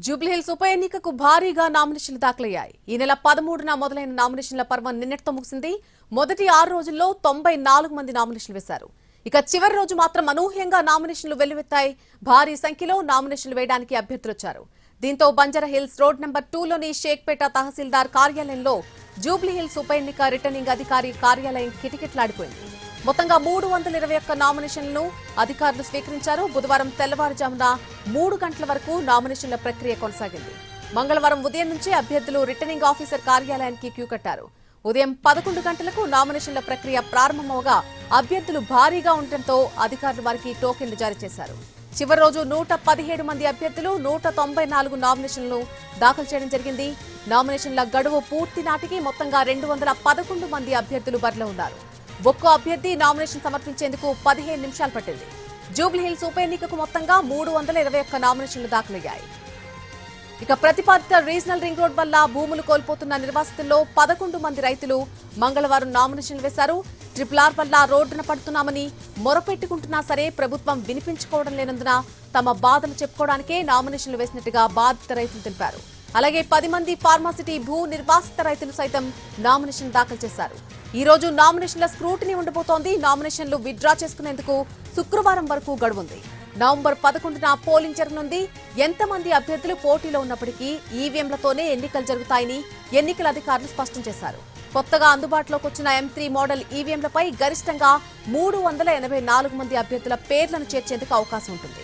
జూబ్లీహిల్స్ ఉప ఎన్నికకు భారీగా నామినేషన్లు దాఖలయ్యాయి. ఈ నెల 13న మొదలైన నామినేషన్ల పర్వం నిన్నటితో ముగిసింది. మొదటి 6 రోజుల్లో 94 మంది నామినేషన్లు వేశారు. ఇక చివరి రోజు మాత్రం అనూహ్యంగా నామినేషన్లు వెల్లువెత్తాయి. భారీ సంఖ్యలో నామినేషన్లు వేయడానికి అభ్యర్థులు వచ్చారు. దీంతో బంజారాహిల్స్ రోడ్ నెంబర్ 2లోని షేక్పేట తహసీల్దార్ కార్యాలయంలో జూబ్లీహిల్స్ ఉప ఎన్నిక రిటర్నింగ్ అధికారి కార్యాలయం కిటకిటలాడిపోయింది. మొత్తంగా 321 నామినేషన్లను అధికారులు స్వీకరించారు. బుధవారం తెల్లవారుజామున 3 గంటల వరకు నామినేషన్ల ప్రక్రియ కొనసాగింది. మంగళవారం ఉదయం నుంచి అభ్యర్థులు రిటర్నింగ్ ఆఫీసర్ కార్యాలయానికి క్యూ కట్టారు. ఉదయం 11 గంటలకు నామినేషన్ల ప్రక్రియ ప్రారంభమవగా అభ్యర్థులు భారీగా ఉండటంతో అధికారులు వారికి టోకెన్లు జారీ చేశారు. చివరి రోజు 117 మంది అభ్యర్థులు 194 నామినేషన్లను దాఖలు చేయడం జరిగింది. నామినేషన్ల గడువు పూర్తి నాటికి మొత్తంగా 211 మంది అభ్యర్థులు బరిలో ఉన్నారు. ఒక్కో అభ్యర్థి నామినేషన్ సమర్పించేందుకు 15 నిమిషాలు పట్టింది. జూబ్లీహిల్స్ ఉప ఎన్నికకు మొత్తంగా 321 నామినేషన్లు దాఖలయ్యాయి. ఇక ప్రతిపాదిత రీజనల్ రింగ్ రోడ్ వల్ల భూములు కోల్పోతున్న నిర్వాసితుల్లో 11 మంది రైతులు మంగళవారం నామినేషన్లు వేశారు. RRR వల్ల రోడ్డున పడుతున్నామని మొరపెట్టుకుంటున్నా సరే ప్రభుత్వం వినిపించుకోవడం లేనందున తమ బాధలు చెప్పుకోవడానికే నామినేషన్లు వేసినట్టుగా బాధిత రైతులు తెలిపారు. అలాగే 10 మంది ఫార్మాసిటీ భూ నిర్వాసిత రైతులు సైతం నామినేషన్ దాఖలు చేశారు. ఈ రోజు నామినేషన్ల స్క్రూటినీ ఉండబోతోంది. నామినేషన్లు విత్డ్రా చేసుకునేందుకు శుక్రవారం వరకు గడువుంది. నవంబర్ 11న పోలింగ్ జరగనుంది. ఎంతమంది అభ్యర్థులు పోటీలో ఉన్నప్పటికీ ఈవీఎంలతోనే ఎన్నికలు జరుగుతాయని ఎన్నికల అధికారులు స్పష్టం చేశారు. కొత్తగా అందుబాటులోకి వచ్చిన M3 మోడల్ ఈవీఎంలపై గరిష్టంగా 384 మంది అభ్యర్థుల పేర్లను చేర్చేందుకు అవకాశం ఉంటుంది.